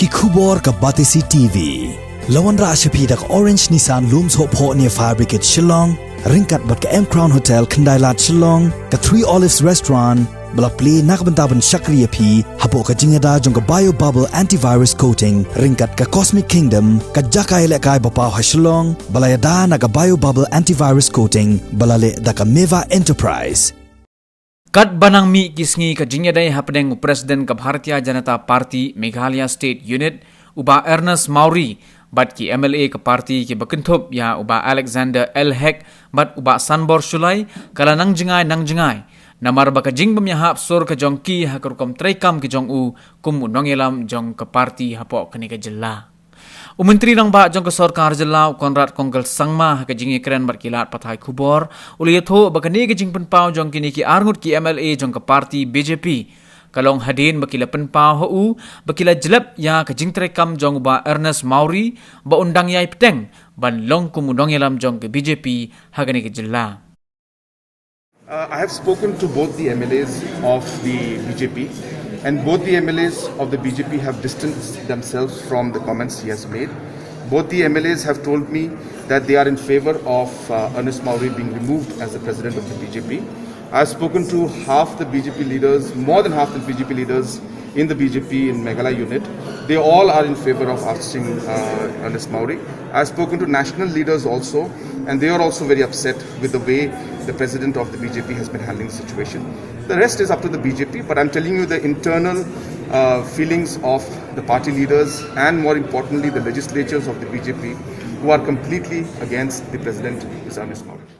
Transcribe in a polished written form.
ki khubor ka Batisi TV. Lawan ra ashapi dak Orange Nissan Looms Hope Ho near Fire Brigade Shillong, ringkat bat ka M Crown Hotel Kendailat Shillong, ka Three Olives Restaurant, bala play nakbentaban Shakriya P, hapo ka jingada jong ka Bio Bubble Antivirus Coating, ringkat ka Cosmic Kingdom, ka Jakai lekai bapaw ha Shillong, bala yada na ka Bio Bubble Antivirus Coating, bala le da ka Meva Enterprise. Kat banang mi kisngi ka jingyaday hapdeng Presiden ka Bharatiya Janata Party Meghalaya State Unit uba Ernest Mawrie bat ki MLA ka party ki bakenthop ya uba Alexander L. Heck bat uba Sanbor Shulai kala nang jingai namar baka jing bamyahap sor ka jong ki hakurkom traikam ki jong u kum nongelam jong ka party hapo kani ka jilla. Umentri nang ba jong ka sarkar jilla Konrad Konggal Sangma ka jingi keren bat kilat pathai khubor uliyatho baka ni ka jing penpau jong kini ki arngut ki MLA jong ka party BJP kalong hadin bakila penpau hu bakila jelap ya ka jing traikam jong ba Ernest Mawrie ba undang yai peteng ban long kum nongelam jong ka BJP hagani ka jilla. I have spoken to both the MLAs of the BJP, and both the MLAs of the BJP have distanced themselves from the comments he has made. Both the MLAs have told me that they are in favor of Ernest Mawrie being removed as the president of the BJP. I have spoken to half the BJP leaders, more than half the BJP leaders in the BJP in Meghalaya unit. They all are in favor of ousting Ernest Mawrie. I have spoken to national leaders also, and they are also very upset with the way the president of the BJP has been handling the situation. The rest is up to the BJP, but I'm telling you the internal feelings of the party leaders and more importantly the legislatures of the BJP who are completely against the president, Ernest Mawrie.